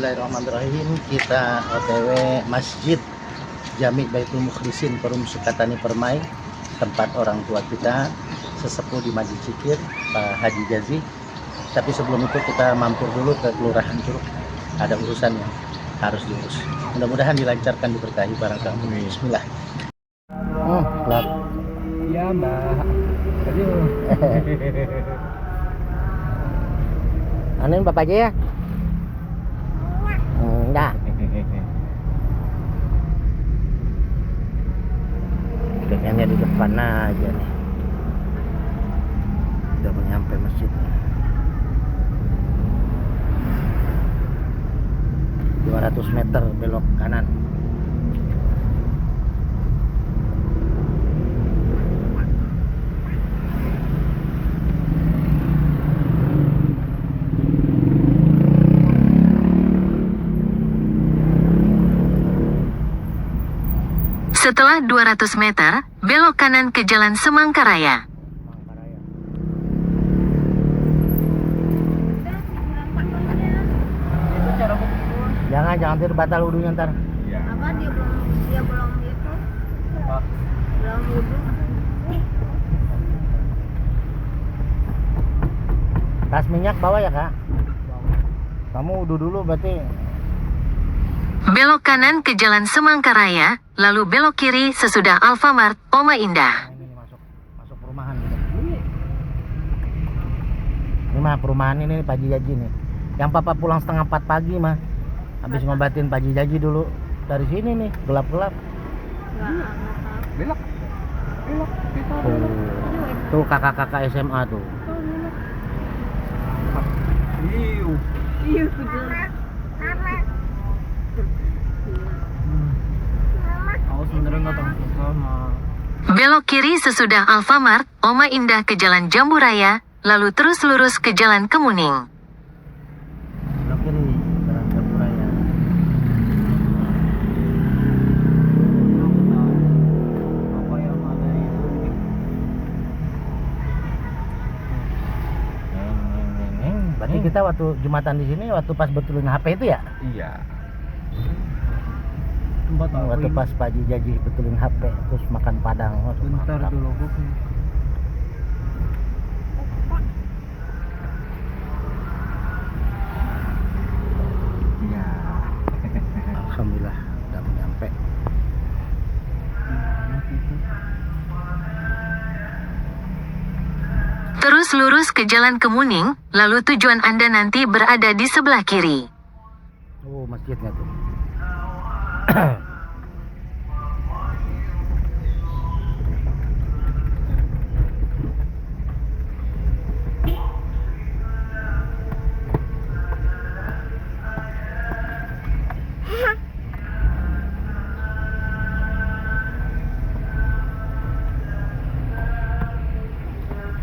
Bismillahirrahmanirrahim. Kita OTW Masjid Jami Baitul Mukhlisin Perum Sukatani Permai, tempat orang tua kita sesepuh di Masjid Cikir, Pak Haji Jazi. Tapi sebelum itu kita mampir dulu ke Kelurahan Curug, ada urusan yang harus diurus. Mudah-mudahan dilancarkan, diberkahi barang kami. Bismillah. Kelak. Iya mbak. Anin bapak aja ya. Enggak. Kayaknya di depan aja nih. Udah mau nyampe masjid. 200 meter belok kanan. Setelah 200 meter, belok kanan ke Jalan Semangkaraya. Jangan tidur, batal wudhunya ntar. Apa dia belum itu? Belum wudhu. Tas minyak bawa ya kak? Kamu wudhu dulu berarti. Belok kanan ke Jalan Semangkaraya, lalu belok kiri sesudah Alfamart Oma Indah. Ini masuk perumahan gitu. Ini mah perumahan ini Pak Haji Jaji nih. Yang papa pulang setengah 4 pagi mah. Habis ngobatin Pak Haji Jaji dulu. Dari sini nih, gelap-gelap. Belok. Tuh kakak-kakak SMA tuh. Iya. Aku sebenarnya nggak tahu sama. Belok kiri sesudah Alfamart Oma Indah ke Jalan Jambu Raya, lalu terus lurus ke Jalan Kemuning. Belok kiri, Jalan Jambu Raya. Apa yang ada itu? Berarti kita waktu Jumatan di sini, waktu pas betulin HP itu ya? Iya. Tempat apa Waktu ini? pas Pak Haji Jaji betulin HP, terus makan Padang. Wah, Bentar mantap. dulu bu. Iya. Alhamdulillah udah nyampe. Terus lurus ke Jalan Kemuning, lalu tujuan Anda nanti berada di sebelah kiri. Oh, masjidnya tuh.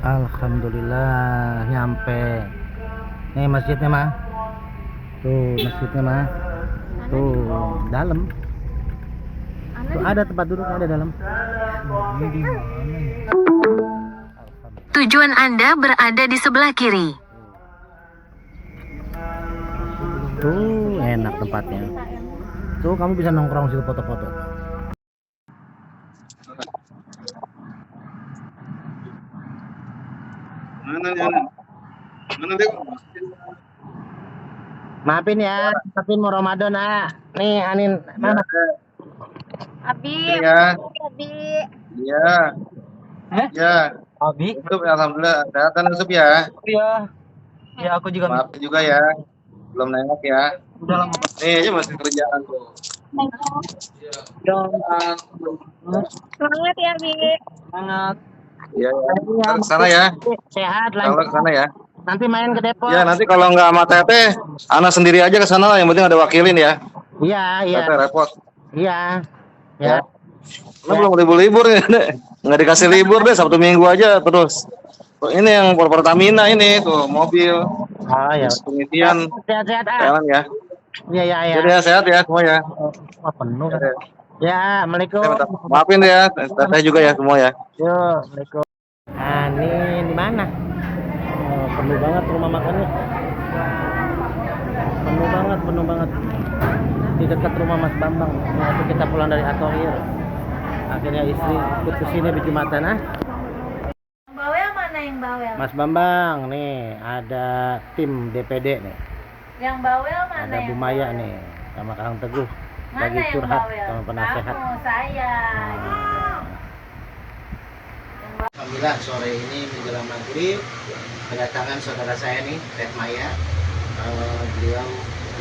Alhamdulillah nyampe. Nih masjidnya mah. Tuh masjidnya mah. Tuh dalam. Tuh ada tempat duduk, ada dalam. Ini di mana? Tujuan Anda berada di sebelah kiri. Tuh enak tempatnya. Tuh kamu bisa nongkrong situ foto-foto. Mana deh? Maafin ya, maafin mau Ramadan Nih Anin mana? Abi. Ya. Abi. Iya. Ya. Abi? Yusuf, alhamdulillah. Datang Yusuf ya. Iya. Ya aku juga. Maaf juga ya. Belum nengok ya. Udah lama. Nih, aja masih kerjaan tuh. Semangat ya, Abi. Semangat. Iya, ya. Ntar ke sana ya. Sehat Kalau lanjut. ke sana ya. Nanti main ke Depok. Ya, nanti kalau nggak sama Teteh, Ana sendiri aja ke sana lah. Yang penting ada wakilin ya. Iya, iya. Teteh repot. Iya. Ya. Ya. Lu belum libur-libur nih, Dek. Nggak dikasih libur deh, Sabtu Minggu aja terus. Ini yang Pertamina ini tuh mobil. Oh ya. Penelitian Sehat-sehat jalan ya. Iya, iya, iya. Jadi ya sehat ya semua ya. Wah, penuh. Ya, deh. Ya, Assalamualaikum. Maafin ya, Teteh juga ya semua ya. Yuk, Assalamualaikum. Nah, ini di mana? Oh, penuh banget rumah makannya. penuh banget di dekat rumah Mas Bambang. Waktu kita pulang dari Atohir, akhirnya istri ikut ke sini Jumatan. Bawel mana yang bawel? Mas Bambang nih, ada tim DPD nih, Yang bawel mana ada Bu Maya nih sama Kang Teguh Mana lagi yang curhat bawel? sama penasehat. Kamu, saya. Alhamdulillah sore ini menjelang maghrib kedatangan saudara saya nih, Teh Maya. Beliau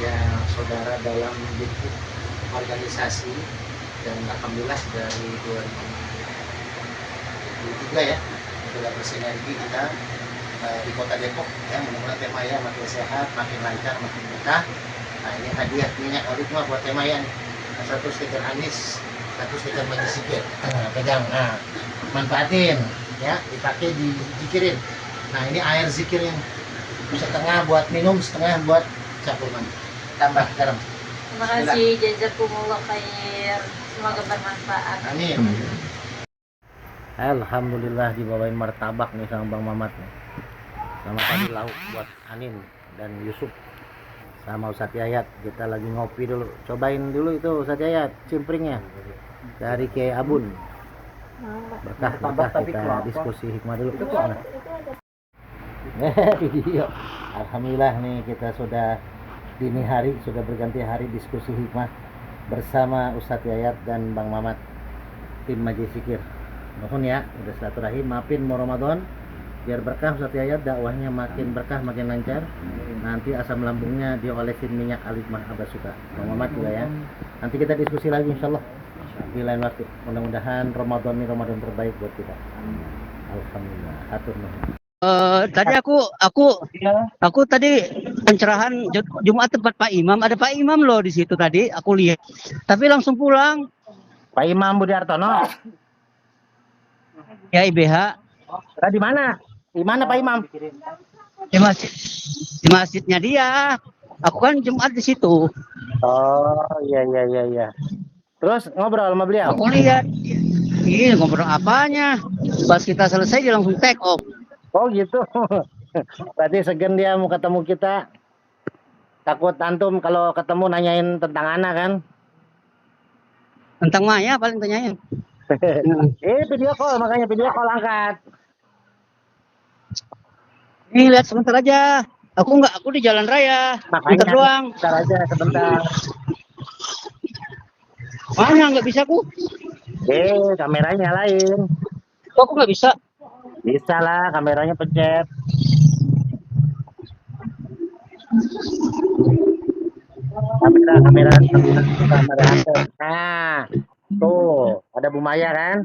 ya saudara dalam bentuk organisasi, dan alhamdulillah dari 2023 ya sudah bersinergi kita di Kota Depok ya. Mudah-mudahan Teh Maya makin sehat, makin lancar, makin betah. Nah, ini hadiah minyak awet mah buat Teh Maya nih. Satu stiker Anis, satu stiker Majisiker. Pegang, nah, manfaatin ya, dipakai dizikirin. Nah, ini air zikir yang setengah buat minum, setengah buat cakupan. Tambah garam. Terima kasih, jazakumullah khair. Semoga bermanfaat. Amin. Alhamdulillah dibawain martabak nih sama Bang Mamat nih. Sama tadi lauk buat Anin dan Yusuf sama Ustadz Yayat. Kita lagi ngopi dulu. Cobain dulu itu Ustadz Yayat cimpringnya dari Kiai Abun. Berkah kita diskusi hikmah dulu. Nah. Iya. Alhamdulillah nih kita sudah dini hari, sudah berganti hari diskusi hikmah bersama Ustadz Yayat dan Bang Mamat, tim Majelis Zikir. Mohon ya, udah silaturahim, maafin mau Ramadan biar berkah Ustadz Yayat, dakwahnya makin berkah, makin lancar. Nanti asam lambungnya diolesin minyak alikmah Abah suka. Bang Mamat juga ya. Nanti kita diskusi lagi insyaallah di lain waktu. Mudah-mudahan Ramadan ini Ramadan terbaik buat kita. Alhamdulillah. Hatur nuhun. Tadi aku tadi pencerahan Jumat tempat Pak Imam, ada Pak Imam loh di situ tadi aku lihat, tapi langsung pulang. Pak Imam Budi Hartono. Ya IBH. Di mana? Di mana Pak Imam? Di masjidnya dia. Aku kan Jumat di situ. Oh iya. Terus ngobrol sama beliau? Aku lihat. Ini ngobrol apanya? Pas kita selesai dia langsung take off. Oh gitu. Berarti segen dia mau ketemu kita. Takut antum kalau ketemu nanyain tentang anak kan? Tentang Maya paling tanyain. Video call, makanya video call angkat. Nih lihat sebentar aja. Aku di jalan raya. Makanya Sebentar doang. sebentar aja, sebentar. Mana nggak bisa aku? Kameranya nyalain. Kok aku nggak bisa? Bisa lah, kameranya pencet. Kamera. Nah, tuh ada Bu Maya kan?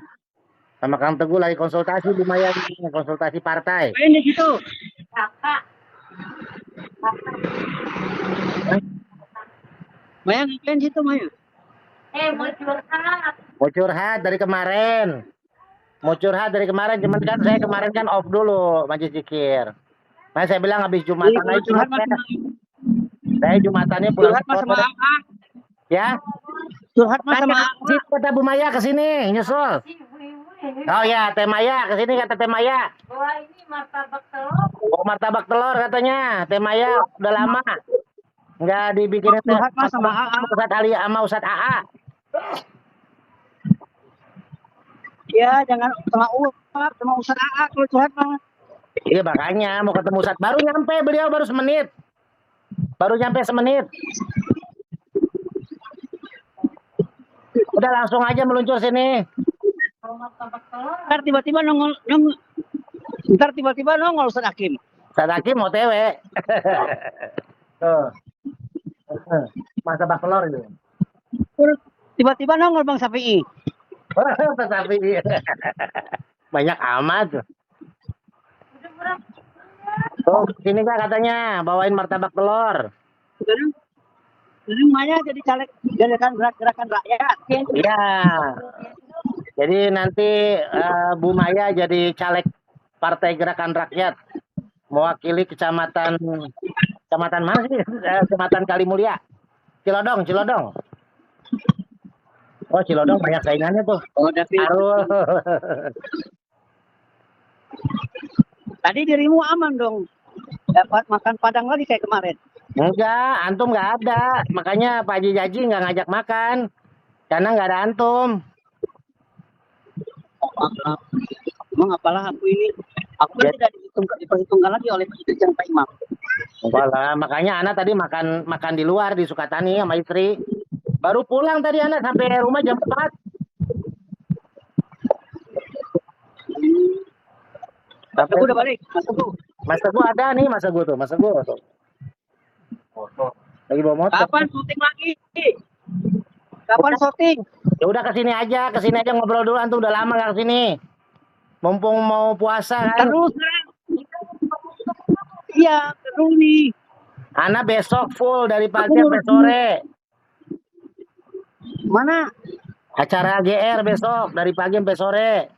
Sama Kang Teguh lagi konsultasi Bu Maya, konsultasi partai. Main di situ. Kakak. Maya ngapain situ Maya? Mau curhat. Mau curhat dari kemarin. Cuman kan saya kemarin kan off dulu Majelis Zikir. Nah, saya bilang habis Jumatan aja curhat. Saya Jumatannya pulang Curhat sama AA. Ya. Curhat sama AA. Kata Bu Maya ke sini nyusul. Oh ya, Teh Maya ke sini kata Teh Maya. Wah, ini martabak telur. Oh, martabak telur katanya. Teh Maya udah lama nggak dibikinin Curhat sama AA. Ustadz Ali sama Ustadz AA. Ya, jangan sama Ustadz AA kalau curhat mah. Iya makanya mau ketemu Ustadz, baru nyampe beliau baru semenit. Udah langsung aja meluncur sini. Ntar tiba-tiba nongol Ustadz Hakim. Ustadz Hakim mau tewe. Tuh. Martabak telur itu. Tiba-tiba nongol Bang Safi'i. Tapi banyak amat. Tuh, sini Kak katanya bawain martabak telur. Sekarang Maya jadi caleg gerakan rakyat. Iya. Jadi nanti Bu Maya jadi caleg Partai Gerakan Rakyat, mewakili kecamatan mana sih? Kecamatan Kalimulia. Cilodong. Oh, Cilodong banyak saingannya tuh. Oh, David. Aduh. Tadi dirimu aman dong. Dapat makan padang lagi kayak kemarin. Enggak, antum nggak ada. Makanya Pak Haji Jaji nggak ngajak makan. Karena nggak ada antum. Emang apalah aku ini? Aku kan tidak diperhitungkan lagi oleh Jajan Pak Imam. Enggak lah, makanya anak tadi makan di luar di Sukatani sama istri. Baru pulang tadi anak sampai rumah jam 4. Tapi aku udah balik, Mas Teguh. Mas Teguh ada nih, Mas Teguh tuh, Mas Teguh tuh. Lagi bawa motor. Kapan syuting lagi? Kapan syuting? Ya udah kesini aja ngobrol dulu. Antum udah lama nggak kesini. Mumpung mau puasa kan. Terus. Iya, terus nih. Anak besok full dari pagi sampai sore. Mana? Acara GR besok dari pagi sampai sore.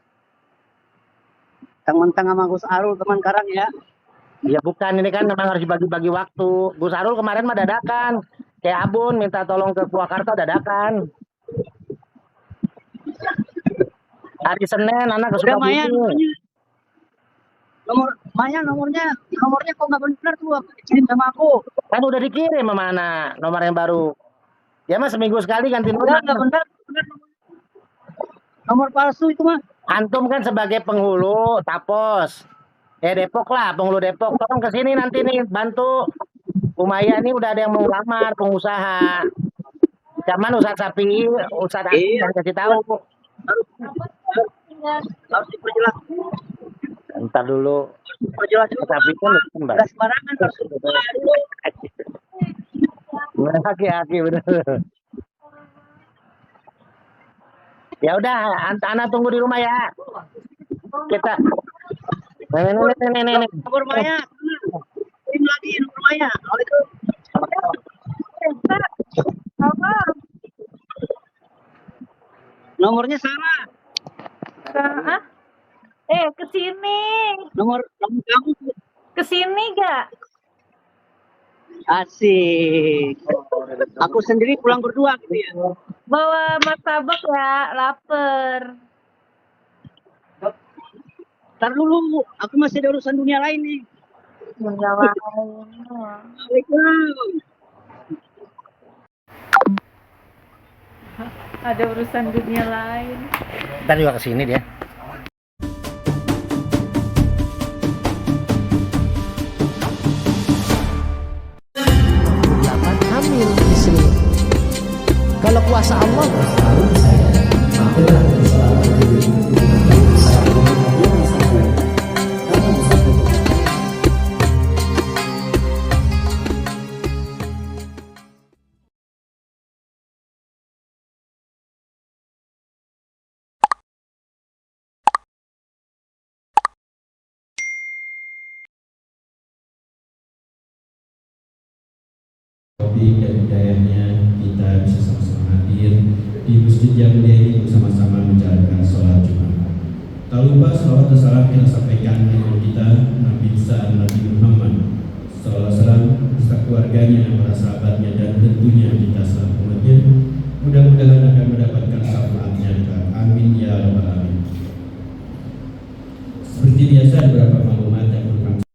Teman-teman sama Gus Arul teman Karang ya. Ya bukan, ini kan memang harus dibagi-bagi waktu. Gus Arul kemarin mah dadakan. Kayak Abun minta tolong ke Purwakarta dadakan. Hari Senin anak ke Udah Maya Sukabumi. nomornya kok nggak benar tuh kirim sama aku. Kan udah dikirim sama anak nomor yang baru. Ya mas seminggu sekali ganti Udah nomor. nggak benar. Nomor palsu itu mah. Antum kan sebagai penghulu Tapos. Depok lah, penghulu Depok. Tolong ke sini nanti nih bantu. Umaya ini udah ada yang mau ngelamar pengusaha. Cuman Ustadz Sapi, Ustadz Aki yang kasih tahu. Harus diperjelas. Ntar dulu. Perjelas dulu. Tapi kan Nggak sembarangan harus diperjelas dulu. Aki bener. Ya udah, anak tunggu di rumah ya. Kita. Nih. Nomor Maya. Kirim lagi nomor Maya. Kalau itu. Nomornya salah. Hah? Kesini. Nomor kamu. Kesini gak? Asik. Aku sendiri pulang berdua gitu ya. Bawa martabak ya, lapar. Ntar dulu, aku masih ada urusan dunia lain nih. Assalamualaikum. Ada urusan dunia lain. Ntar juga kesini dia. Hamil istri. Kalau kuasa Allah topik dan hidayahnya kita bisa sama-sama hadir di Masjid yang mulia ini bersama-sama menjalankan sholat Jumat. Tak lupa salawat dan salam kita sampaikan kepada kita Nabi besar Nabi Muhammad SAW beserta keluarganya, para sahabatnya dan tentunya kita selaku umatnya. Mudah-mudahan akan mendapatkan syafaatnya. Amin ya rabbal alamin. Seperti biasa beberapa maklumat yang berkaitan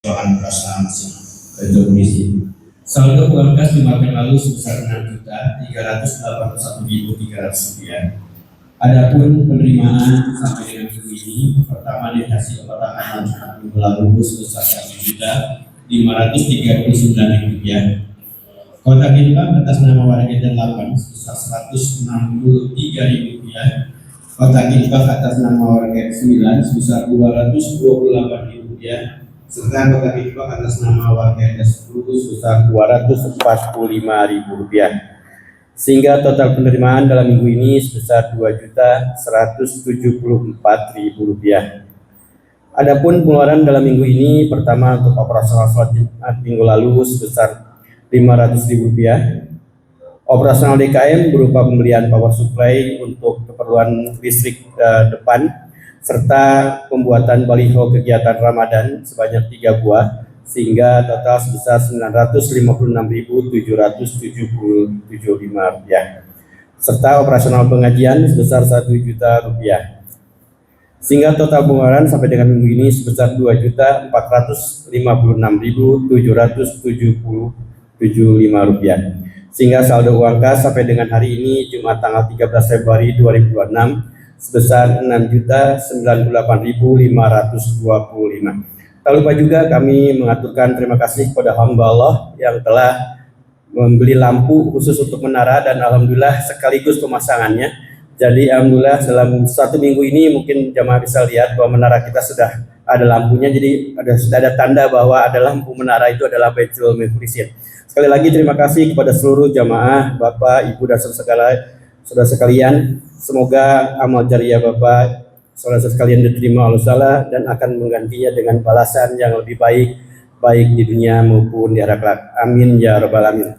soal perasaan komisi. Saldo uang kas di Maret lalu sebesar Rp6.381.300. Adapun penerimaan sampai dengan minggu ini, pertama dikasih kepada minggu lalu sebesar Rp1.539.000. Kotak infak atas nama warga dan 8 sebesar Rp163.000. Kotak infak atas nama warga 9 sebesar Rp228.000. Serta kotak infak atas nama warga 10 sebesar Rp245.000. Sehingga total penerimaan dalam minggu ini sebesar Rp2.174.000. Adapun pengeluaran dalam minggu ini, pertama untuk operasional sholat Jumat minggu lalu sebesar Rp500.000. Operasional DKM berupa pembelian power supply untuk keperluan listrik depan, serta pembuatan baliho kegiatan Ramadan sebanyak 3 buah, sehingga total sebesar Rp956.775, serta operasional pengajian sebesar Rp1 juta. sehingga total pengeluaran sampai dengan minggu ini sebesar 2.456.777,75 rupiah. Sehingga saldo uang kas sampai dengan hari ini Jumat tanggal 13 Februari 2026 sebesar 6.098.525. Tak lupa juga kami mengaturkan terima kasih kepada hamba Allah yang telah membeli lampu khusus untuk menara dan alhamdulillah sekaligus pemasangannya. Jadi alhamdulillah dalam 1 minggu ini mungkin jamaah bisa lihat bahwa menara kita sudah ada lampunya, jadi sudah ada tanda bahwa ada lampu menara itu adalah Baitul Mukhlisin. Sekali lagi terima kasih kepada seluruh jamaah, Bapak, Ibu dan saudara sekalian. Semoga amal jariah Bapak, saudara sekalian diterima Allah Ta'ala dan akan menggantinya dengan balasan yang lebih baik di dunia maupun di akhirat. Amin ya rabbal alamin.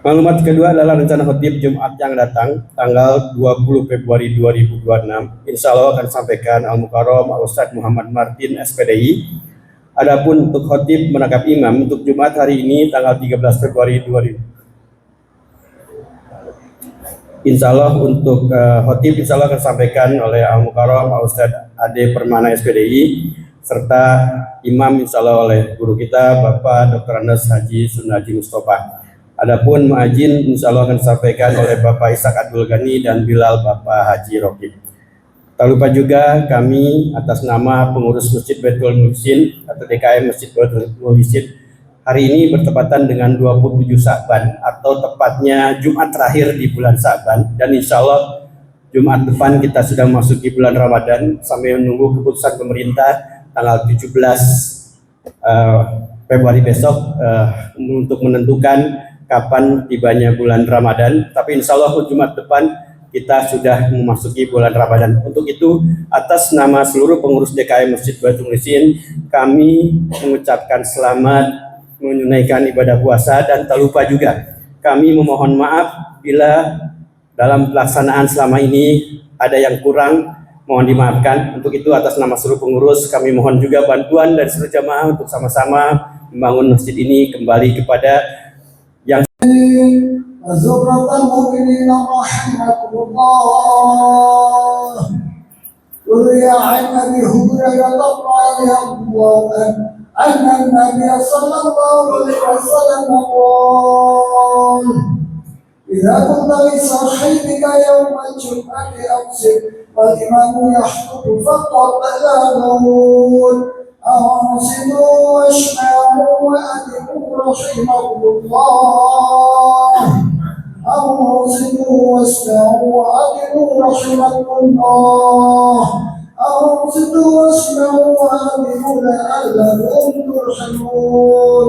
Maklumat kedua adalah rencana khotib Jumat yang datang tanggal 20 Februari 2026. Insya Allah akan sampaikan Al-Mukarram Al-Ustadz Muhammad Martin SPDI. Adapun untuk khotib menangkap imam untuk Jumat hari ini tanggal 13 Februari 2026. Insya Allah untuk khotib insya Allah akan sampaikan oleh Al-Mukarram Al-Ustadz Ade Permana SPDI serta imam insya Allah oleh guru kita Bapak Dr. Andes Haji Sunaji Mustafa. Adapun muadzin insya Allah akan disampaikan oleh Bapak Ishak Abdul Ghani dan Bilal Bapak Haji Rokib. Tak lupa juga kami atas nama pengurus Masjid Baitul Mukhlisin atau DKM Masjid Baitul Mukhlisin hari ini bertepatan dengan 27 Sa'ban atau tepatnya Jumat terakhir di bulan Sa'ban, dan insya Allah Jumat depan kita sudah memasuki bulan Ramadan sambil menunggu keputusan pemerintah tanggal 17 Februari besok untuk menentukan kapan tibanya bulan Ramadan. Tapi insya Allah Jumat depan kita sudah memasuki bulan Ramadan. Untuk itu, atas nama seluruh pengurus DKM Masjid Baitul Mukhlisin, kami mengucapkan selamat menunaikan ibadah puasa, dan tak lupa juga kami memohon maaf bila dalam pelaksanaan selama ini ada yang kurang, mohon dimaafkan. Untuk itu, atas nama seluruh pengurus, kami mohon juga bantuan dari seluruh jamaah untuk sama-sama membangun masjid ini kembali kepada yang زمرة المؤمنين رحمكم الله. روي عن ابي هريره رضي الله عنه ان النبي صلى الله عليه وسلم قال: اذا كنت لصاحبك يوم الجمعه اوصل والامام يخطب فقد تزالون أنصتوا واسمعوا وأدعوا رحمكم الله. أنصتوا واسمعوا وأدعوا رحمكم الله. أنصتوا واسمعوا وأدعوا لعلكم ترحمون.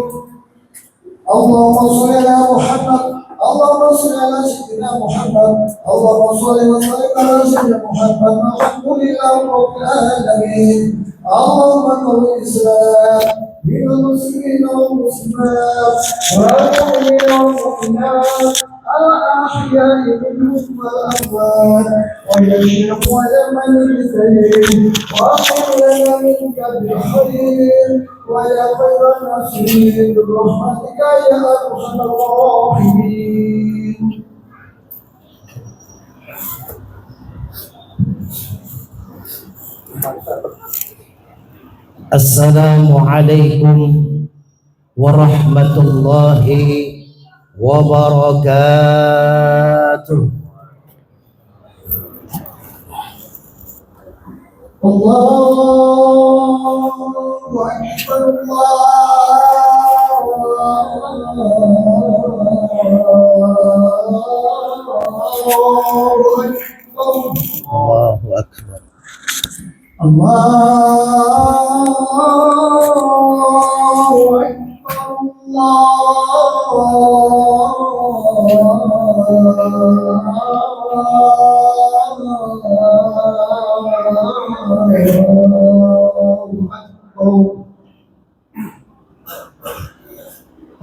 اللهم صل على محمد. اللهم صل على سيدنا محمد. اللهم صل وسلم على سيدنا محمد. الحمد لله رب العالمين. اللهم قل الإسلام من المسلمين والمسلمات والمؤمنين والمؤمنات الأحياء منهم والأموات ويشرق ولمن بالخير وأقل لنا منك بالخير ويا خير الناصرين برحمتك يا أرحم الراحمين. Assalamualaikum warahmatullahi wabarakatuh. Allahu Akbar. Allahu Akbar. Allahu Akbar.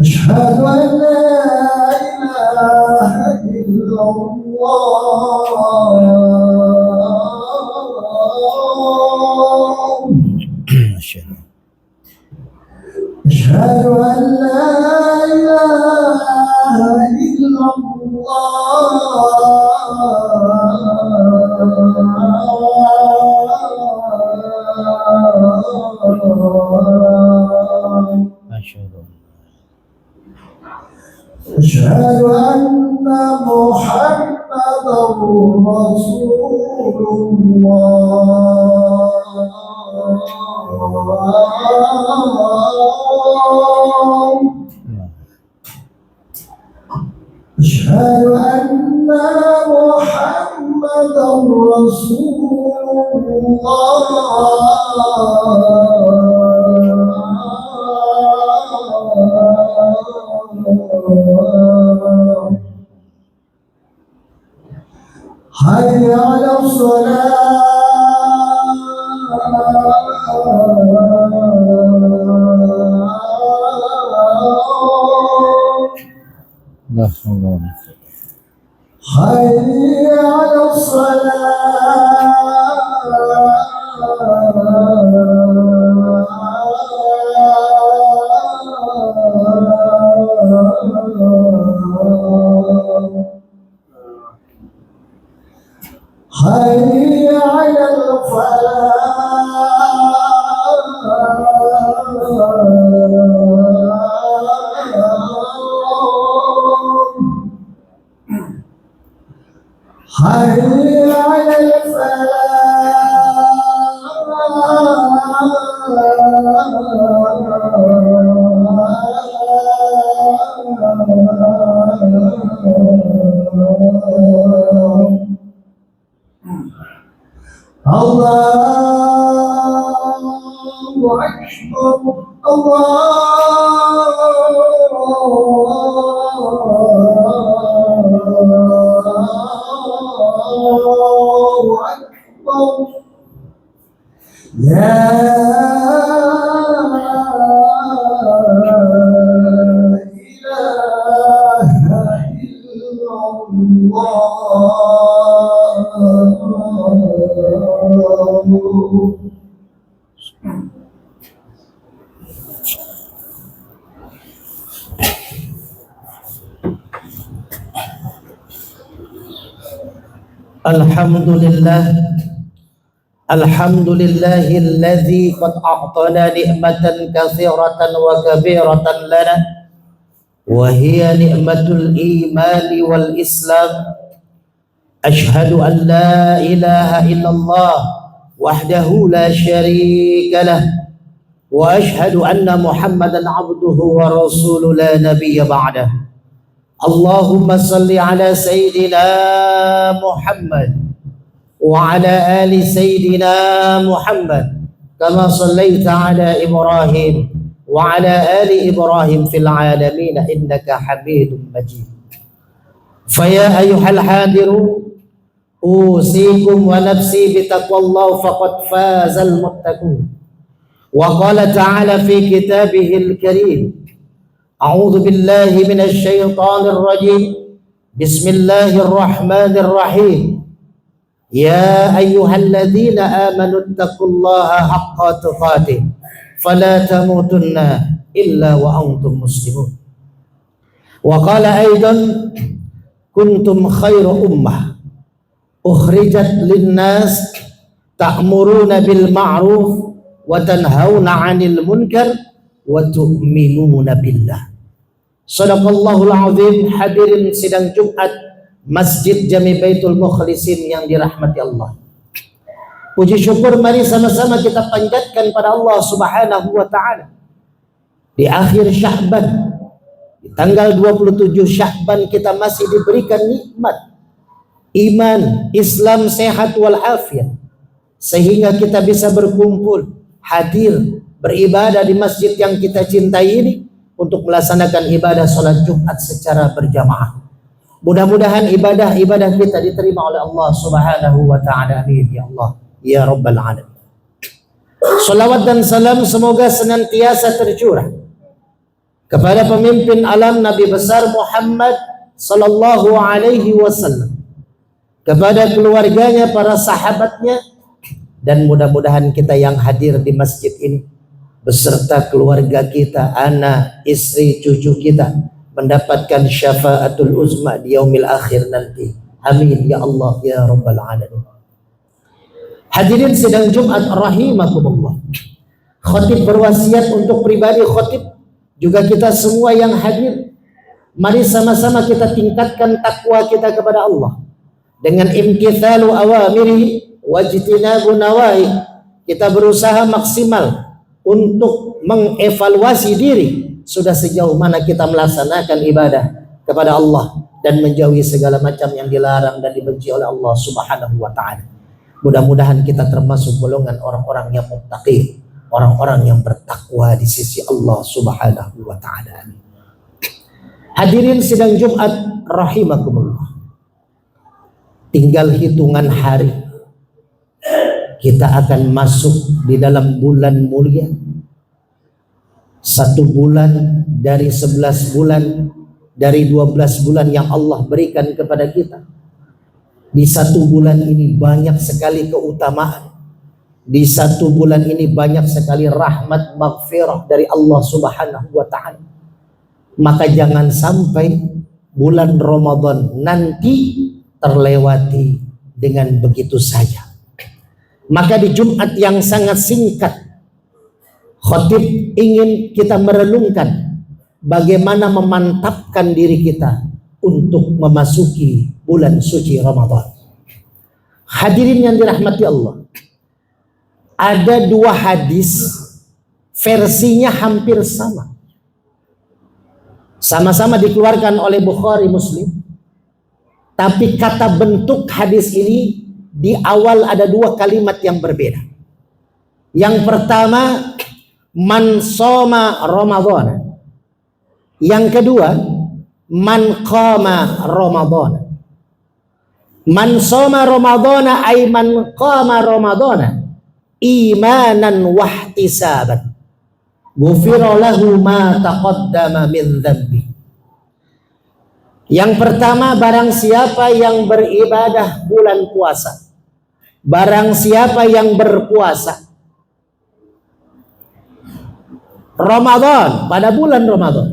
أشهد أن لا إله إلا الله. أشهد أن لا إله إلا الله. أشهد أن محمدا رسول الله أشهد أن محمدا رسول الله حي على الصلاة حي على الصلاة حي على الفلاح حي على الفلاح الله أكبر الله أكبر لا إله إلا الله Alhamdulillah Alhamdulillahilladzi qad a'tana ni'matan katsiratan wa kabiratan lana wa hiya ni'matul imani wal islam ashhadu an la ilaha illallah wahdahu la syarika lah wa ashhadu anna muhammadan abduhu wa rasuluhu la nabiyya ba'dah. Allahumma salli ala Sayyidina Muhammad wa ala ali Sayyidina Muhammad kama sallaita ala Ibrahim wa ala ali Ibrahim fil alamin innaka Hamidum Majid. Faya ayyuhal hadirun usikum wa nafsi bitaqwallah faqad fazal muttaqun. Wa qala ta'ala fi kitabihil karim أعوذ بالله من الشيطان الرجيم بسم الله الرحمن الرحيم يا أيها الذين آمنوا اتقوا الله حق تقاته فلا تموتن إلا وأنتم مسلمون. وقال أيضا كنتم خير أمة أخرجت للناس تأمرون بالمعروف وتنهون عن المنكر وتؤمنون بالله. Shadaqallahul azim. Hadirin sidang Jumat Masjid Jami Baitul Mukhlisin yang dirahmati Allah. Puji syukur mari sama-sama kita panjatkan pada Allah Subhanahu wa taala. Di akhir Sya'ban, di tanggal 27 Sya'ban kita masih diberikan nikmat iman, Islam, sehat wal afiat sehingga kita bisa berkumpul, hadir, beribadah di masjid yang kita cintai ini untuk melaksanakan ibadah salat Jumat secara berjamaah. Mudah-mudahan ibadah-ibadah kita diterima oleh Allah Subhanahu wa taala. Amin ya Allah ya rabbal alamin. Salawat dan salam semoga senantiasa tercurah kepada pemimpin alam Nabi besar Muhammad sallallahu alaihi wasallam, kepada keluarganya, para sahabatnya, dan mudah-mudahan kita yang hadir di masjid ini beserta keluarga kita, anak, istri, cucu kita mendapatkan syafaatul uzma di yaumil akhir nanti. Amin ya Allah ya rabbal alamin. Hadirin sidang Jumat rahimakumullah. Khatib berwasiat untuk pribadi khatib, juga kita semua yang hadir, Mari sama-sama kita tingkatkan takwa kita kepada Allah dengan imtithalu awamiri wajtinabu nawahi. Kita berusaha maksimal untuk mengevaluasi diri sudah sejauh mana kita melaksanakan ibadah kepada Allah dan menjauhi segala macam yang dilarang dan dibenci oleh Allah Subhanahu wa taala. Mudah-mudahan kita termasuk golongan orang-orang yang muttaqin, orang-orang yang bertakwa di sisi Allah Subhanahu wa taala. Hadirin sidang Jumat rahimakumullah. Tinggal hitungan hari kita akan masuk di dalam bulan mulia. 1 bulan dari 11 bulan dari 12 bulan yang Allah berikan kepada kita. Di 1 bulan ini banyak sekali keutamaan. Di 1 bulan ini banyak sekali rahmat maghfirah dari Allah Subhanahu wa taala. Maka jangan sampai bulan Ramadan nanti terlewati dengan begitu saja. Maka di Jumat yang sangat singkat, khatib ingin kita merenungkan bagaimana memantapkan diri kita untuk memasuki bulan suci Ramadan. Hadirin yang dirahmati Allah, ada 2 hadis versinya hampir sama. Sama-sama dikeluarkan oleh Bukhari Muslim. Tapi kata bentuk hadis ini di awal ada 2 kalimat yang berbeda. Yang pertama, man shoma Ramadan. Yang kedua, man qama Ramadan. Man shoma Ramadana ay man qama Ramadana imanan wahtisaban. Ghufira lahu ma taqaddama min dzambi. Yang pertama, barang siapa yang beribadah bulan puasa, barang siapa yang berpuasa Ramadan, pada bulan Ramadan,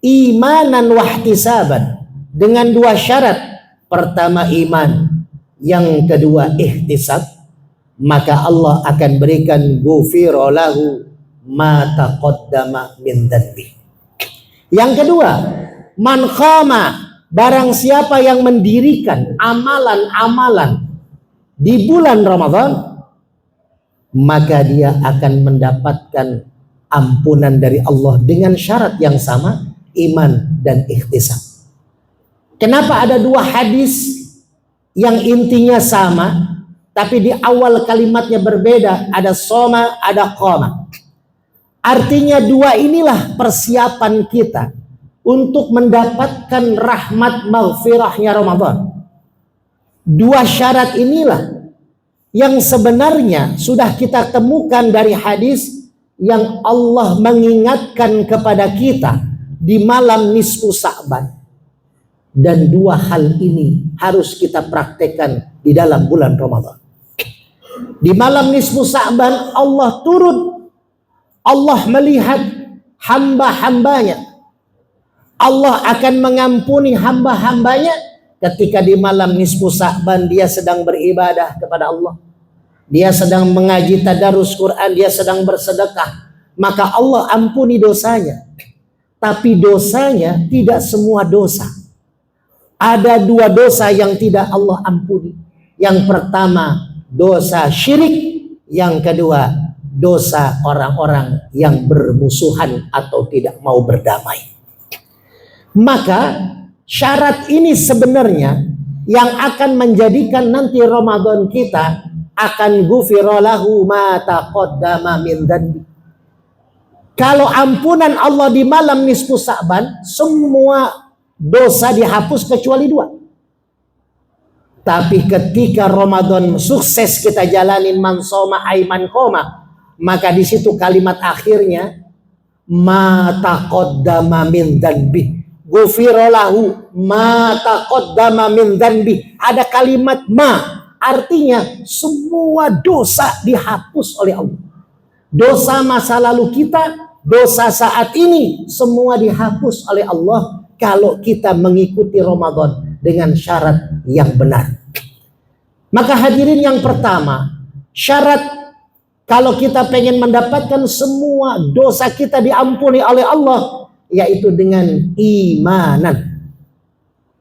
imanan wahtisaban, dengan 2 syarat. Pertama iman, yang kedua ihtisab, maka Allah akan berikan ghufira lahu ma taqaddama min dzambi. Yang kedua, man qama, barang siapa yang mendirikan amalan-amalan di bulan Ramadan, maka dia akan mendapatkan ampunan dari Allah dengan syarat yang sama, iman dan ihtisab. Kenapa ada 2 hadis yang intinya sama tapi di awal kalimatnya berbeda? Ada soma, ada qama. Artinya 2 inilah persiapan kita untuk mendapatkan rahmat maghfirahnya Ramadan. 2 syarat inilah yang sebenarnya sudah kita temukan dari hadis yang Allah mengingatkan kepada kita di malam nisfu Sa'ban. Dan 2 hal ini harus kita praktekkan di dalam bulan Ramadan. Di malam nisfu Sa'ban Allah turun, Allah melihat hamba-hambanya. Allah akan mengampuni hamba-hambanya ketika di malam nisfu Sa'ban dia sedang beribadah kepada Allah. Dia sedang mengaji tadarus Quran, dia sedang bersedekah. Maka Allah ampuni dosanya. Tapi dosanya tidak semua dosa. Ada 2 dosa yang tidak Allah ampuni. Yang pertama, dosa syirik. Yang kedua, dosa orang-orang yang bermusuhan atau tidak mau berdamai. Maka syarat ini sebenarnya yang akan menjadikan nanti Ramadan kita akan ghufira lahu ma taqaddama min dzambi. Kalau ampunan Allah di malam nisfu Sa'ban, semua dosa dihapus kecuali 2. Tapi ketika Ramadan sukses kita jalanin man shoma aiman qoma, maka di situ kalimat akhirnya ma taqaddama min dzambi. Ghufira lahu ma taqaddama min dzambi. Ada kalimat ma, artinya semua dosa dihapus oleh Allah. Dosa masa lalu kita, dosa saat ini, semua dihapus oleh Allah kalau kita mengikuti Ramadan dengan syarat yang benar. Maka hadirin, yang pertama, syarat kalau kita pengen mendapatkan semua dosa kita diampuni oleh Allah, yaitu dengan imanan.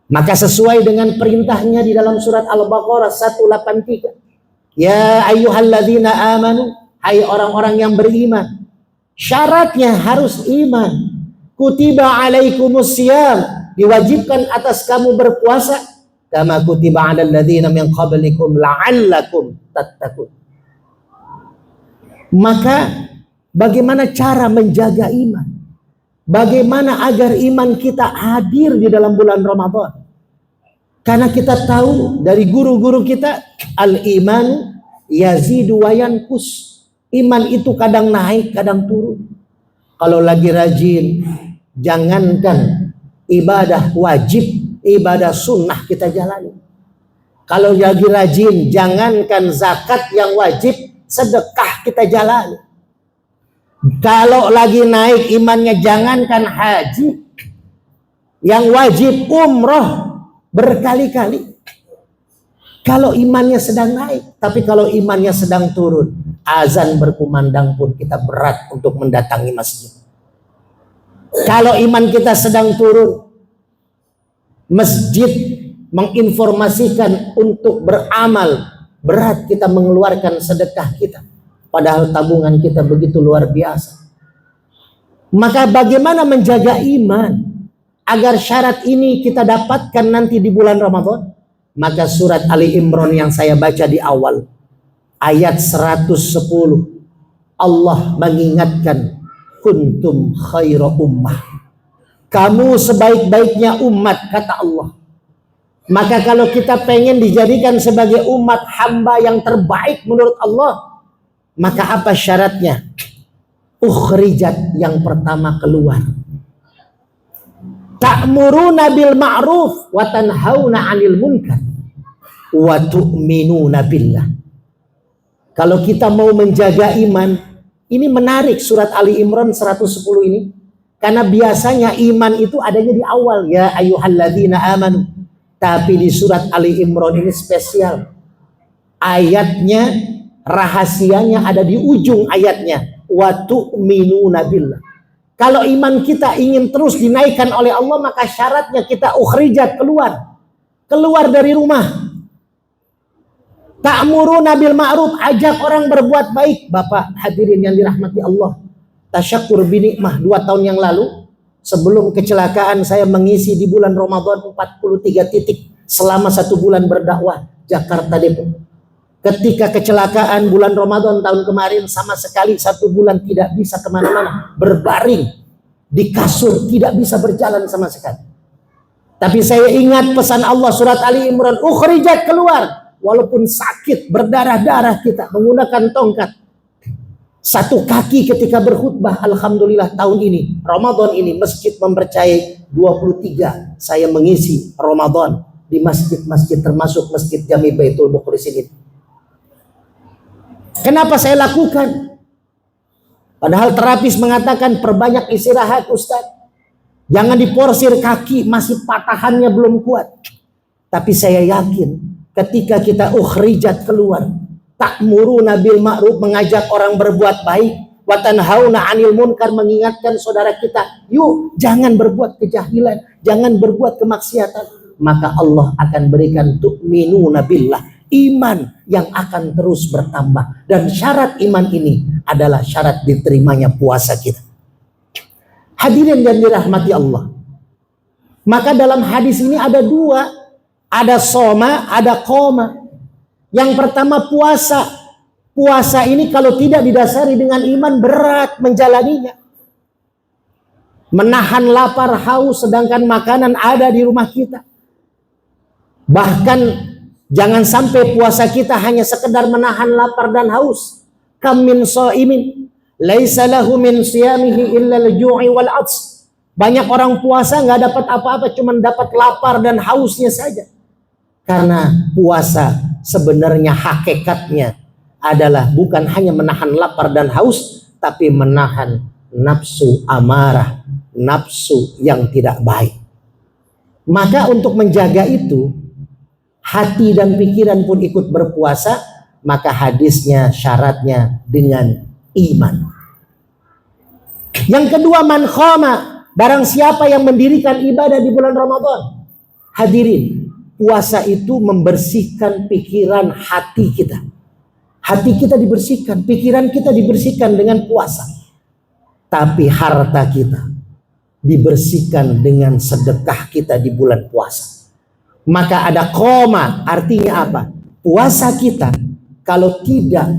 Maka sesuai dengan perintahnya di dalam surat Al-Baqarah 183. Ya ayyuhalladzina amanu, hai orang-orang yang beriman. Syaratnya harus iman. Kutiba alaikumus syiyam, diwajibkan atas kamu berpuasa. Kama kutiba alal ladzina min qablikum la'allakum tattaqun. Maka bagaimana cara menjaga iman? Bagaimana agar iman kita hadir di dalam bulan Ramadan? Karena kita tahu dari guru-guru kita, al-iman yazidu wa yanqus. Iman itu kadang naik, kadang turun. Kalau lagi rajin, jangankan ibadah wajib, ibadah sunnah kita jalani. Kalau lagi rajin, jangankan zakat yang wajib, sedekah kita jalani. Kalau lagi naik imannya, jangankan haji, yang wajib umroh berkali-kali. Kalau imannya sedang naik, tapi kalau imannya sedang turun, azan berkumandang pun kita berat untuk mendatangi masjid. Kalau iman kita sedang turun, masjid menginformasikan untuk beramal, berat kita mengeluarkan sedekah kita. Padahal tabungan kita begitu luar biasa. Maka bagaimana menjaga iman agar syarat ini kita dapatkan nanti di bulan Ramadan? Maka surat Ali Imran yang saya baca di awal, ayat 110, Allah mengingatkan, kuntum khaira ummah. Kamu sebaik-baiknya umat, kata Allah. Maka kalau kita pengen dijadikan sebagai umat hamba yang terbaik menurut Allah, maka apa syaratnya? Ukhrijat, yang pertama keluar. Ta'muruna bil ma'ruf wa tanhauna 'anil munkar wa tu'minuna billah. Kalau kita mau menjaga iman, ini menarik surat Ali Imran 110 ini, karena biasanya iman itu adanya di awal, ya ayyuhalladzina amanu. Tapi di surat Ali Imran ini spesial. Ayatnya, rahasianya ada di ujung ayatnya, wa tu'minuna billah. Kalau iman kita ingin terus dinaikkan oleh Allah, maka syaratnya kita ukhrijat, keluar dari rumah. Ta'muruna bil ma'ruf, ajak orang berbuat baik. Bapak hadirin yang dirahmati Allah, tasyakur binikmah 2 tahun yang lalu, sebelum kecelakaan saya mengisi di bulan Ramadan 43 titik selama 1 bulan berdakwah Jakarta Depok. Ketika kecelakaan bulan Ramadan tahun kemarin, sama sekali 1 bulan tidak bisa kemana-mana, berbaring di kasur, tidak bisa berjalan sama sekali. Tapi saya ingat pesan Allah surat Ali Imran, ukhrijat, keluar. Walaupun sakit, berdarah-darah kita menggunakan tongkat. 1 kaki ketika berkhutbah. Alhamdulillah tahun ini, Ramadan ini, masjid mempercayai 23 saya mengisi Ramadan di masjid-masjid, termasuk Masjid Jami Baitul Mukhlis ini. Kenapa saya lakukan? Padahal terapis mengatakan perbanyak istirahat, Ustaz. Jangan diporsir, kaki masih patahannya belum kuat. Tapi saya yakin ketika kita ukhrijat, keluar, ta'muruna bil ma'ruf, mengajak orang berbuat baik, wa tanhauna 'anil munkar, mengingatkan saudara kita, yuk jangan berbuat kejahilan, jangan berbuat kemaksiatan, maka Allah akan berikan tu'minuna billah, iman yang akan terus bertambah. Dan syarat iman ini adalah syarat diterimanya puasa kita. Hadirin yang dirahmati Allah, maka dalam hadis ini ada 2, ada soma, ada qoma. Yang pertama puasa. Puasa ini kalau tidak didasari dengan iman, berat menjalaninya. Menahan lapar, haus, sedangkan makanan ada di rumah kita. Bahkan jangan sampai puasa kita hanya sekedar menahan lapar dan haus. Kam min shaimin laisa lahu min siyamihi illa al-ju'i wal 'atsy. Banyak orang puasa nggak dapat apa-apa, cuma dapat lapar dan hausnya saja. Karena puasa sebenarnya hakikatnya adalah bukan hanya menahan lapar dan haus, tapi menahan nafsu amarah, nafsu yang tidak baik. Maka untuk menjaga itu, hati dan pikiran pun ikut berpuasa, maka hadisnya syaratnya dengan iman. Yang kedua, man khama, Barang siapa yang mendirikan ibadah di bulan Ramadan, hadirin, puasa itu membersihkan pikiran hati kita. Hati kita dibersihkan, pikiran kita dibersihkan dengan puasa. Tapi harta kita dibersihkan dengan sedekah kita di bulan puasa. Maka ada koma, artinya apa? Puasa kita kalau tidak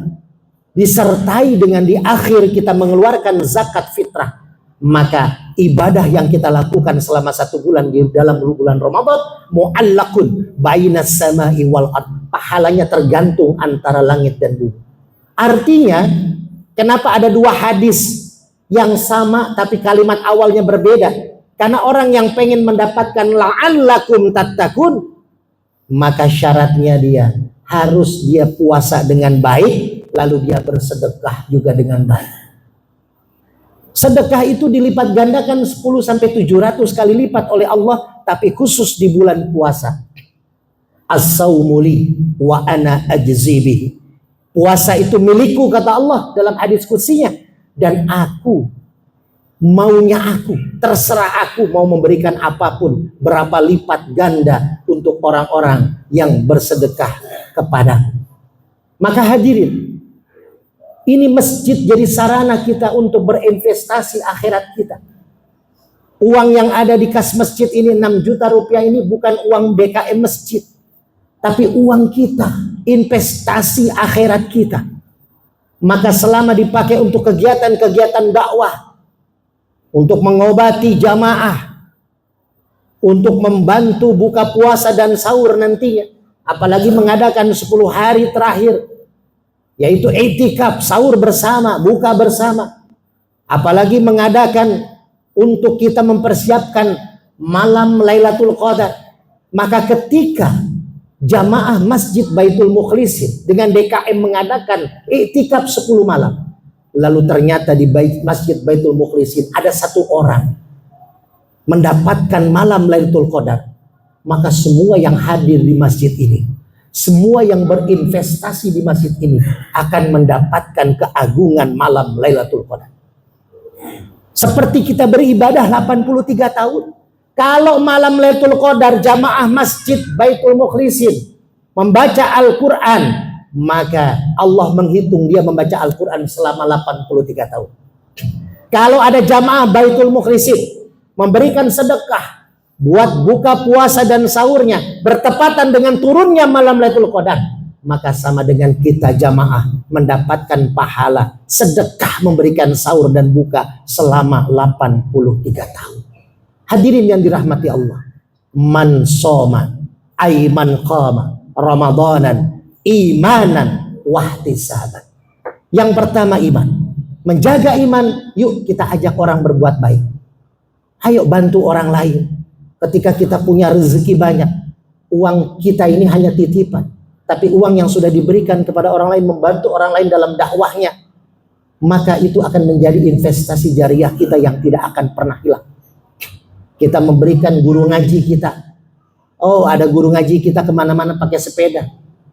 disertai dengan di akhir kita mengeluarkan zakat fitrah, maka ibadah yang kita lakukan selama 1 bulan di dalam bulan Ramadan mu'allaqun bainas sama'i wal ard, pahalanya tergantung antara langit dan bumi. Artinya, kenapa ada 2 hadis yang sama tapi kalimat awalnya berbeda? Karena orang yang pengen mendapatkan la'allakum tattaqun, maka syaratnya dia harus dia puasa dengan baik, lalu dia bersedekah juga dengan baik. Sedekah itu dilipat gandakan 10-700 kali lipat oleh Allah, tapi khusus di bulan puasa. As-saumuli wa ana ajzi bihi. Puasa itu milikku, kata Allah dalam hadis qudsinya, dan aku, maunya aku, terserah aku mau memberikan apapun, berapa lipat ganda untuk orang-orang yang bersedekah kepadaku. Maka hadirin, ini masjid jadi sarana kita untuk berinvestasi akhirat kita. Uang yang ada di kas masjid ini 6 juta rupiah ini bukan uang BKM masjid, tapi uang kita, investasi akhirat kita. Maka selama dipakai untuk kegiatan-kegiatan dakwah, untuk mengobati jamaah, untuk membantu buka puasa dan sahur nantinya, apalagi mengadakan 10 hari terakhir, yaitu i'tikaf, sahur bersama, buka bersama. Apalagi mengadakan untuk kita mempersiapkan malam Lailatul Qadar. Maka ketika jamaah Masjid Baitul Mukhlisin dengan DKM mengadakan i'tikaf 10 malam, lalu ternyata di Masjid Baitul Mukhlisin ada 1 orang mendapatkan malam Lailatul Qadar, maka semua yang hadir di masjid ini, semua yang berinvestasi di masjid ini akan mendapatkan keagungan malam Lailatul Qadar. Seperti kita beribadah 83 tahun. Kalau malam Lailatul Qadar jamaah Masjid Baitul Mukhlisin membaca Al-Quran, maka Allah menghitung dia membaca Al-Quran selama 83 tahun. Kalau ada jamaah Baitul Mukhlisin memberikan sedekah buat buka puasa dan sahurnya bertepatan dengan turunnya malam Lailatul Qadar, maka sama dengan kita jamaah mendapatkan pahala sedekah memberikan sahur dan buka selama 83 tahun. Hadirin yang dirahmati Allah, man soma ay man qama ramadanan imanan wahtisaban. Yang pertama iman, menjaga iman. Yuk kita ajak orang berbuat baik, ayo bantu orang lain. Ketika kita punya rezeki banyak, uang kita ini hanya titipan, tapi uang yang sudah diberikan kepada orang lain, membantu orang lain dalam dakwahnya, maka itu akan menjadi investasi jariah kita yang tidak akan pernah hilang. Kita memberikan guru ngaji kita. Oh, ada guru ngaji kita kemana-mana pakai sepeda,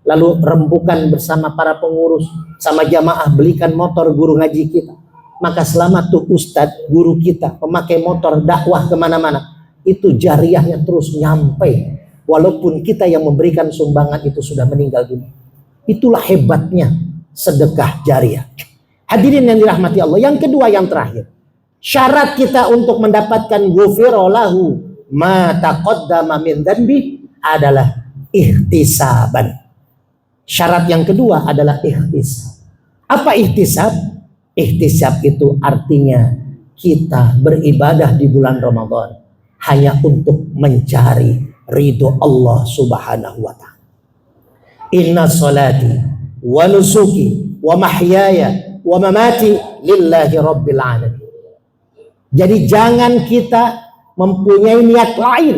lalu rembukan bersama para pengurus, sama jamaah belikan motor guru ngaji kita. Maka selama tuh ustadz, guru kita memakai motor dakwah kemana-mana, itu jariahnya terus nyampe, walaupun kita yang memberikan sumbangan itu sudah meninggal dunia. Itulah hebatnya sedekah jariah. Hadirin yang dirahmati Allah. Yang kedua, yang terakhir, syarat kita untuk mendapatkan ghufira lahu ma taqaddama min dzanbi adalah ihtisaban. Syarat yang kedua adalah ihtisab. Apa ihtisab? Ihtisab itu artinya kita beribadah di bulan Ramadan hanya untuk mencari ridho Allah Subhanahu wa ta'ala. Inna salati wa nusuki wa mahyaya wa mamati lillahi rabbil alamin. Jadi jangan kita mempunyai niat lain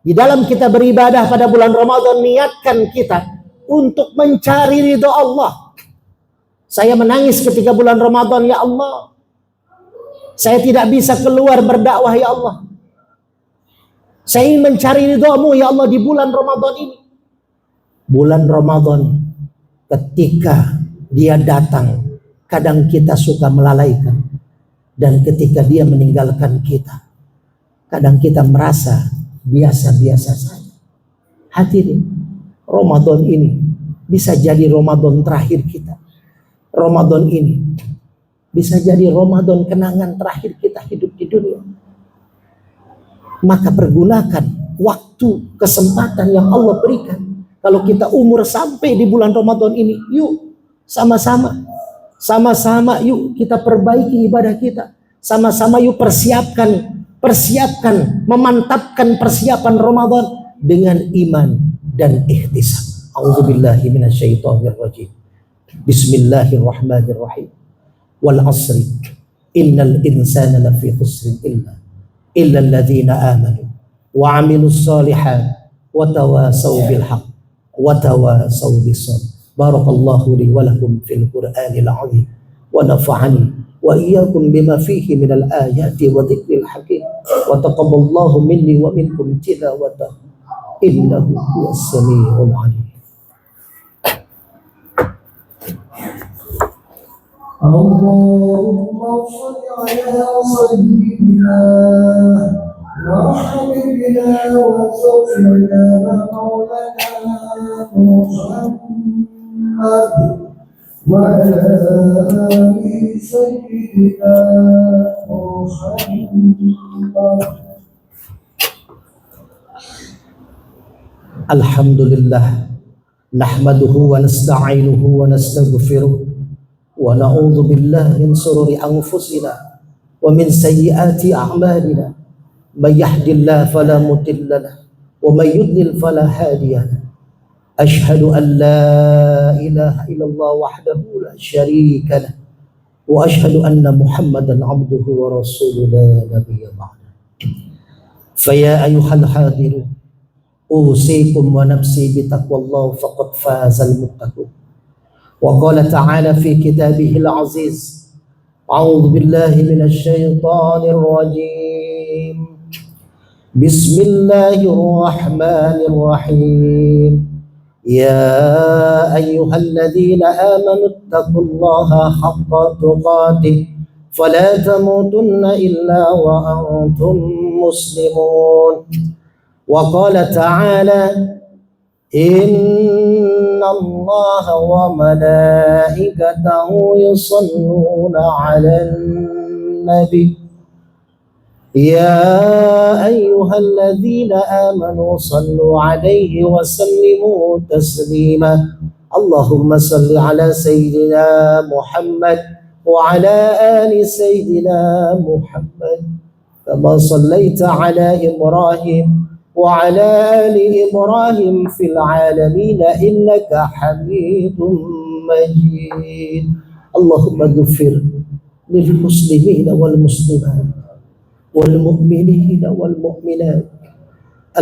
di dalam kita beribadah pada bulan Ramadan. Niatkan kita untuk mencari ridho Allah. Saya menangis ketika bulan Ramadan, ya Allah, saya tidak bisa keluar berdakwah, ya Allah. Saya ingin mencari ridho-Mu, ya Allah, di bulan Ramadan ini. Bulan Ramadan ketika dia datang, kadang kita suka melalaikan. Dan ketika dia meninggalkan kita, Kadang kita merasa biasa-biasa saja. Hadirin, Ramadan ini bisa jadi Ramadan terakhir kita. Ramadan ini bisa jadi Ramadan kenangan terakhir kita hidup di dunia. Maka pergunakan waktu, kesempatan yang Allah berikan. Kalau kita umur sampai di bulan Ramadan ini, yuk sama-sama yuk kita perbaiki ibadah kita. Sama-sama yuk persiapkan, memantapkan persiapan Ramadan dengan iman dan ihtisab. A'udzubillahi minasyaitonirrajim. Bismillahirrahmanirrahim. Wal 'asri innal insana lafi khusrin illa alladhina amanu wa 'amilus shalihat wa tawasaw bil haqq wa tawasaw bis sabr. Barakallahu li wa lakum fil Qur'anil 'azim wa nafa'ani wa iyyakum bima fihi minal ayati wa dzikril hakim wa taqabbalallahu minni wa minkum tilawatahu innahu huwas samiul 'alim. Allahumma shalli ala sayyidina wa habibina wa sawfina maulana Muhammad wa ala ali sayyidina Muhammad. Alhamdulillah, nahmaduhu wa nasta'inuhu wa nastaghfiruh wa na'udzu billahi min shururi anfusina wa min sayyiati a'malina. May yahdihillahu fala mudilla lahu wa may yudlil fala hadiya lahu. Ashhadu an la ilaha illallah wahdahu la syarika lahu wa ashhadu anna Muhammadan 'abduhu wa rasuluhu la nabiyya ba'dahu. Fa ya ayyuhal hadirun usikum wa nafsi bitaqwallah faqad fazal muttaqun. Wa qala ta'ala fi kitabihil aziz, a'udzu billahi minasy syaithanir rajim. Bismillahirrahmanirrahim. Ya ayyuhalladzina amanu taqullaha haqqa tuqatih fala tamutunna illa wa antum muslimun. Wa qala ta'ala inna allaha wa malaikatahu yusalluna 'alan nabi ya ayyuhalladzina amanu sallu 'alaihi wa sallimu taslima. Allahumma salli 'ala sayyidina Muhammad wa 'ala ali sayyidina Muhammad kama sallaita 'ala Ibrahim وعلى آل إبراهيم في العالمين إنك حميد مجيد. اللهم اغفر للمسلمين والمسلمات والمؤمنين والمؤمنات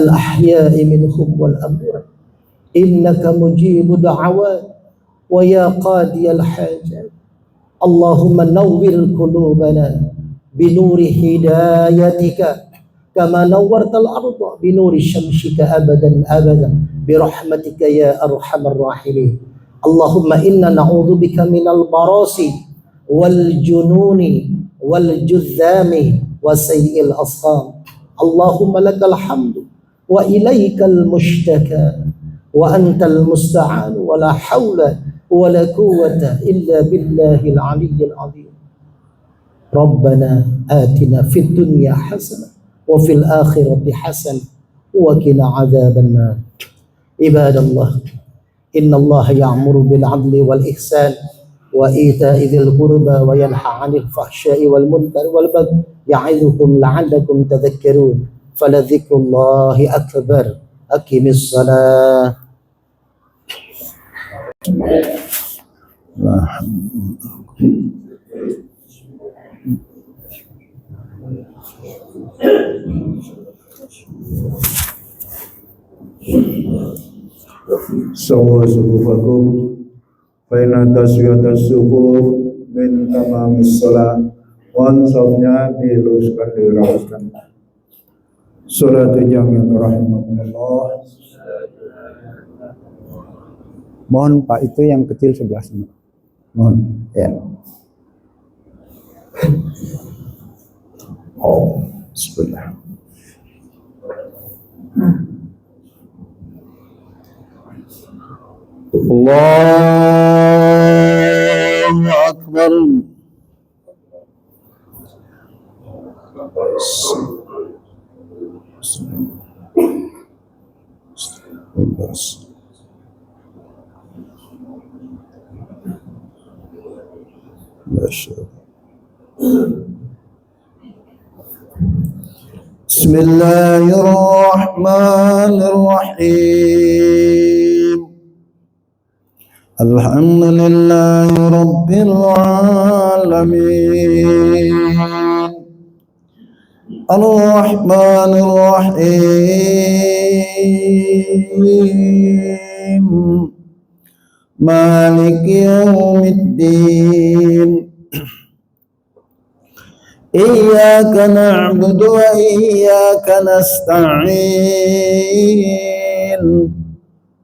الأحياء منهم والأموات إنك مجيب دعوات ويا قاضي الحاجات. اللهم نور قلوبنا بنور هدايتك كما نورت الأرض بنور شمسك أبدا أبدا برحمتك يا أرحم الراحمين. اللهم إنا نعوذ بك من البراس والجنون والجذام وسيء الأسقام. اللهم لك الحمد وإليك المشتكى وأنت المستعان ولا حول ولا قوة إلا بالله العلي العظيم. ربنا آتنا في الدنيا حسنة وفي الآخرة حسنة وقنا عذاب النار. عباد الله إن الله يأمر بالعدل والإحسان وإيتاء ذي القربى وينهى عن الفحشاء والمنكر والبغي يعظكم لعلكم تذكرون. فلذكر الله أكبر. أقم الصلاة. Sawa sufufakum fa inna taswiyatas sufuf min tamamis shalah. Wan safnya diluruskan dirapatkan. Salatu jami'an rahimakumullah. Mohon Pak, itu yang kecil sebelah sana. Mohon ya. Oh, bismillah. Allahu Akbar. Bismillahirrahmanirrahim. Alhamdulillahi Rabbil Alamin. Ar-Rahmanir Rahim. Maliki Yawmiddin. Iyyaka na'budu wa iyyaka nasta'in.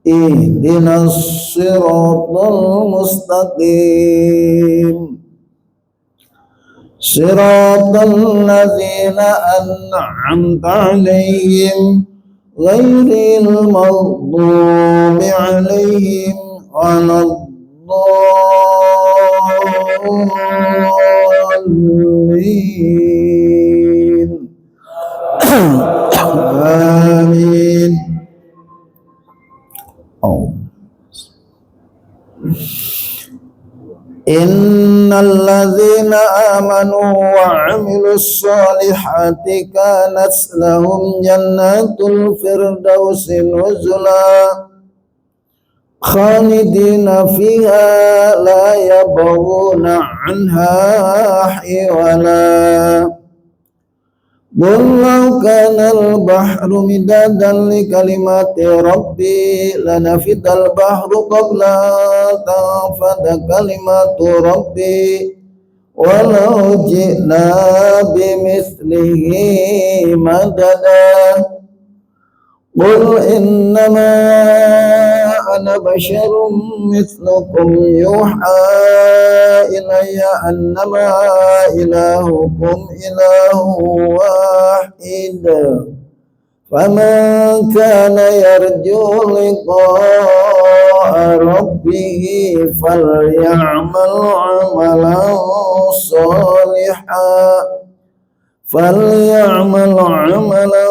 Ihdinas siratal mustaqim. Siratal ladzina an'amta 'alaihim ghairil maghdubi 'alaihim waladdallin. Amin. Oh. Innal ladzina amanu wa 'amilus solihati kanat lahum jannatul firdausi nuzula khalidina fiha la yabghuna 'anha hiwala. Qul law kana al-bahru midadan li kalimati rabbi lanafidal bahru qabla tanfada kalimatu rabbi walau ji'na bimithlihi madada. Qul innama ana basyarum mithlukum yuha ilayya annama ilahukum ilahu wahid. Faman kana yarju liqa'a rabbih falya'mal 'amalan salihan فليعمل عملا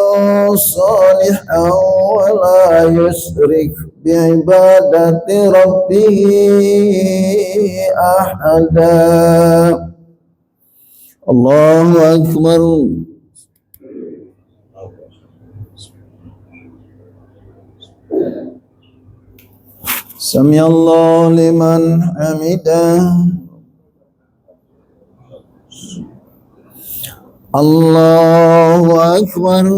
صالحا ولا يشرك بعبادة ربه أحدا. الله أكبر. سمع الله لمن حمده. Allahu Akbar.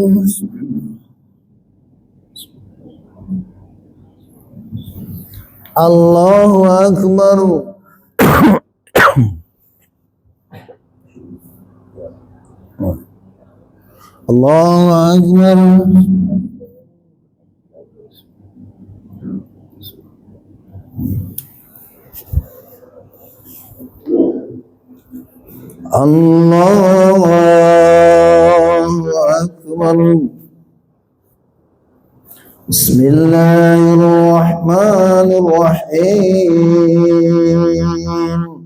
Allahu Akbar. Allahu Akbar. Allahu Akbar. Bismillahirrahmanirrahim.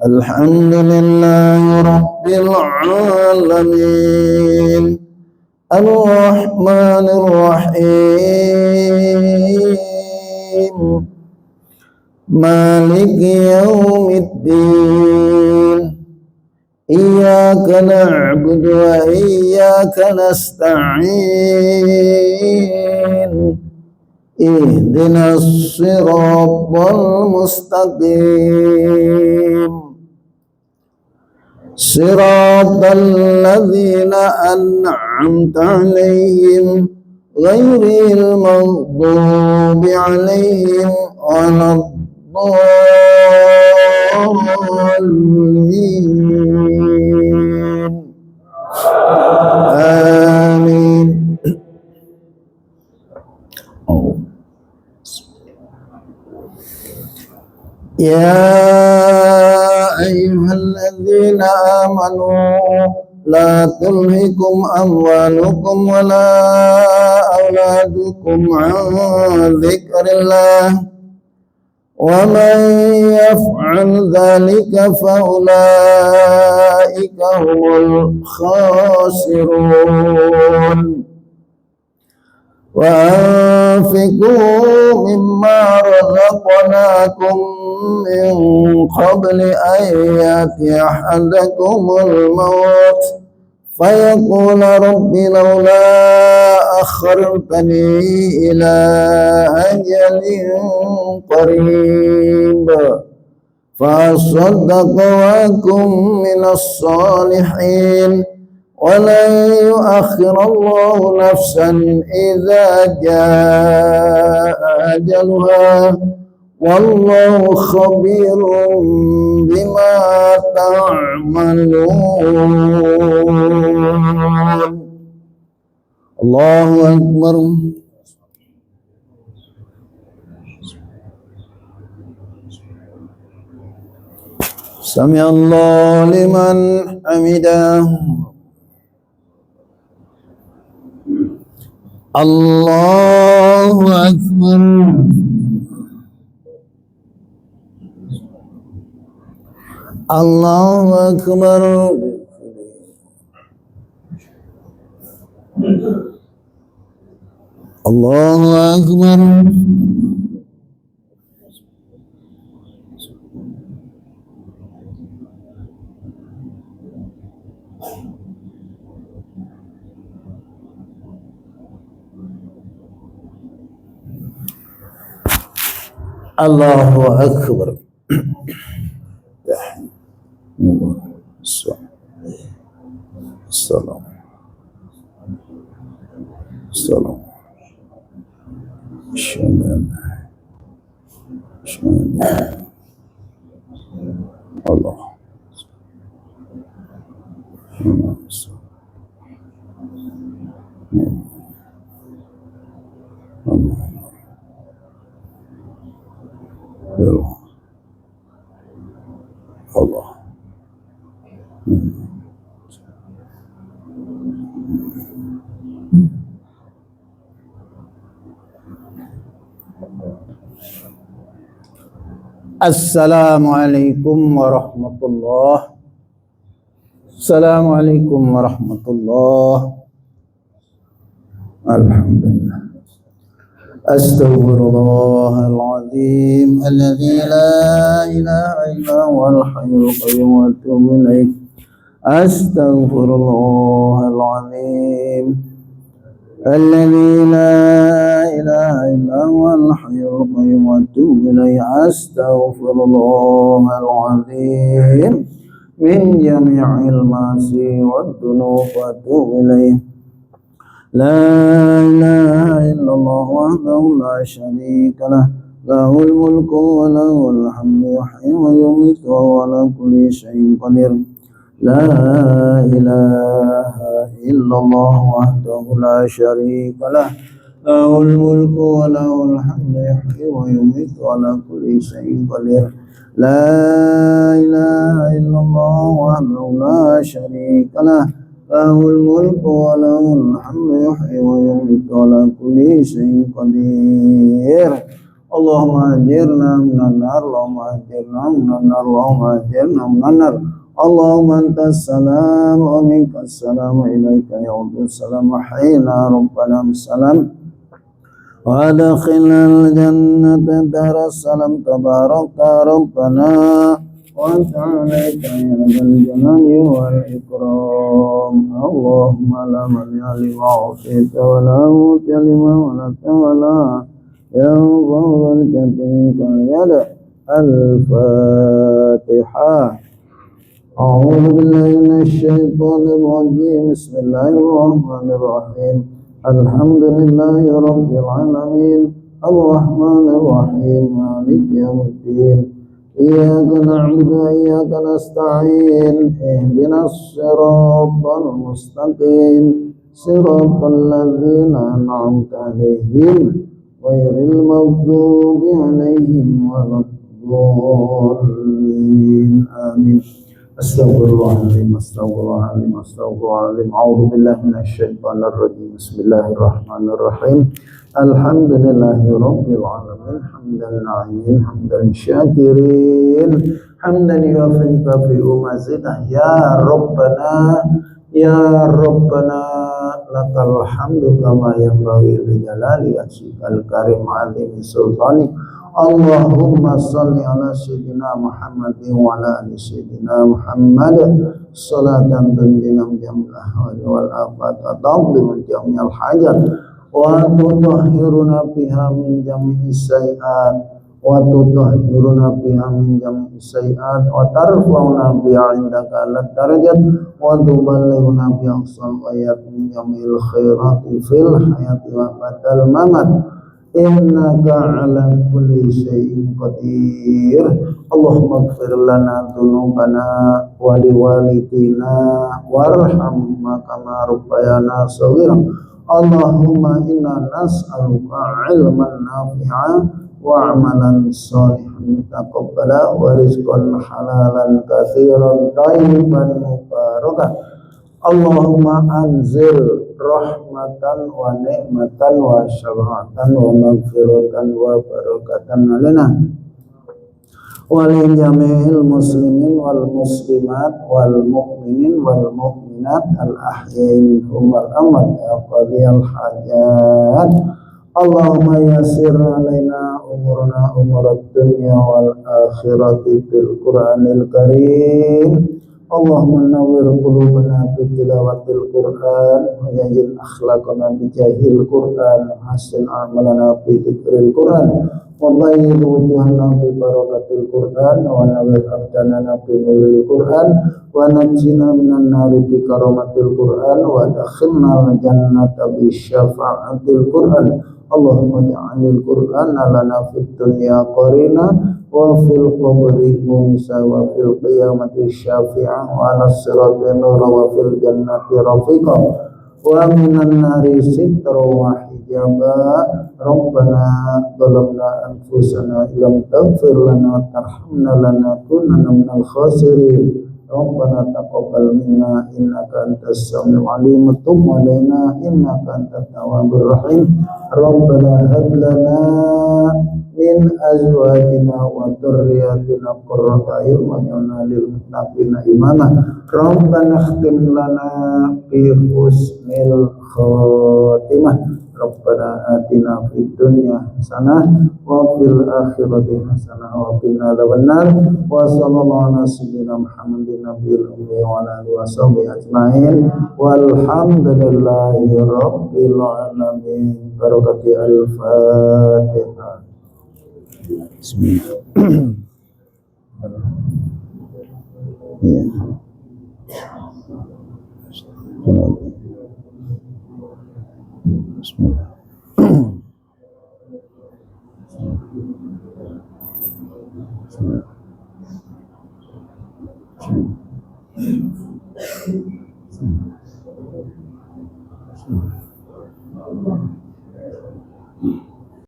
Alhamdulillahi Rabbil Alamin. Ar-Rahmanir Rahim. Maliki Yawmiddin. Iyyaka na'budu wa iyyaka nasta'in. Ihdinas siratal mustaqim. Siratal ladzina an'amta 'alaihim ghairil maghdubi 'alaihim waladdallin. Amin. Oh. Ya ayyuhalladzina amanu la tulhikum amwalukum wala أولادكم عن ذكر الله ومن يفعل ذلك فأولئك هم الخاسرون وأنفقوا مما رزقناكم من قبل أن يأتي أحدكم الموت فيقول رب لولا أخرتني إلى أجل قريب فأصدق وأكن من الصالحين ولن يؤخر الله نفسا إذا جاء أجلها والله خبير بما تعملون. الله أكبر. سمع الله لمن حمده. الله أكبر. الله أكبر. الله أكبر. الله أكبر. السلام السلام الله Allah. Assalamualaikum warahmatullahi. Assalamualaikum warahmatullahi. Alhamdulillah. Astaghfirullahal azim alladzi la ilaha illa huwal hayyul qayyum wa atubu ilaih. Astaghfirullahal azim الذي لا إله إلا هو الحي القيوم وأتوب إليه. أستغفر الله العظيم من جميع المعاصي والذنوب وأتوب إليه. لا إله إلا الله وحده لا شريك له له الملك وله الحمد يحيي ويميت وهو على كل شيء قدير. لا إله إلا الله وحده لا شريك له له الملك وله الحمد يحيي ويميت وعلى كل شيء قدير. لا إله إلا الله وحده لا شريك له له الملك وله الحمد يحيي ويميت وعلى كل شيء قدير. اللهم أجرنا من النار اللهم أجرنا من النار اللهم أجرنا من النار. اللهم أنت السلام ومنك السلام إليك يعود السلام حينا ربنا بالسلام وأدخلنا الجنة دار السلام تبارك ربنا وأنت عليك يا ذا الجلال والإكرام. اللهم لا مانع لما أعطيت ولا معطي لما منعت ولا ينفع ذا الجد منك اليد. الفاتحة. أعوذ بالله من الشيطان الرجيم. بسم الله الرحمن الرحيم. الحمد لله رب العالمين الرحمن الرحيم مالك يوم الدين. إياك نعبد وإياك نستعين اهدنا الصراط المستقيم صراط الذين أنعمت عليهم غير المغضوب عليهم ولا الضالين آمين. Astaghfirullahaladzim, astaghfirullahaladzim, astaghfirullahaladzim. A'udzu billahi minasyaitonir rajim. Bismillahirrahmanirrahim. Alhamdulillahirabbil alamin. Hamdan na'imin, hamdan syakirin, hamdan yuwafiqu kafi'u mazidah. Ya Rabbana, ya Rabbana, lakal hamdu kama yanbaghi li jalali wajhikal karim 'azimi sultani. Allahumma salli ala sayyidina Muhammadin wa ala ali sayyidina Muhammad salatan tunjina jamil ahwal wal afat wa taqdimu jamil hajat wa tutahhiruna biha min jami'i sayiat wa tutahhiruna biha min jami'i sayiat wa tarfa'una biha indaka alat darajat wa tuballighuna biha aqsal ayat min jami'il khairati fil hayati wa badal mamat. Innaka ala kulli syai'in qadir. Allahumma ighfir lana dzunubana wa liwalidina warhamna kama rabbayana shaghira. Allahumma inna nas'aluka ilman nafi'a wa amalan shalihan taqabbala wa rizqan halalan katsiran thayyiban mubarakan. Allahumma anzil rahmatan wa ni'matan wa syafa'atan wa maghfiratan wa barakatan alaina wa li jami'il muslimin wal muslimat wal mu'minin wal mu'minat al ahya'i minhum wal amwat ya qadiyal hajat. Allahumma yassir alaina umurna umurad dunya wal akhirati bil Qur'anil Karim. Allahumma nawwir qulubana bi tilawatil Qur'an wa yajid akhlaqana bi jahil Qur'an hasin a'malana bi dzikril Qur'an wa bayyid wujuhana bi barakatil Qur'an wa nawwir abdanana bi nuril Qur'an wa najjina minan nari bi karamatil Qur'an wa adkhilna jannata bi syafa'atil Qur'an. Allahumma ja'alil Qur'ana lana fid dunya qarina wa fil qabri munisa wa fil qiyamati syafi'a wa ala sirati nura wa fil jannati rafiqa wa minan nari sitra wa hijaba. Rabbana zalamna anfusana illam taghfir lana wa tarhamna lanakunanna minal khasirin. Rabbana taqabbal minna innaka antas samiul alim wa tub alaina innaka antat tawwabur rahim. Rabbana hab lana min azwajina wa dhurriyyatina qurrata a'yun waj'alna lil muttaqina imama. Rabbana khtim lana bi husnil khatimah. Rabbana atina fid dunya hasanah wa fil akhirati hasanah wa qina adzabannar. Wa sallallahu ala sayyidina Muhammadin nabiyil ummi wa ala alihi washabihi ajmain walhamdulillahi rabbil alamin. Barakati al-Fatihah. Bismillah. Ya. Bismillah. Bismillah.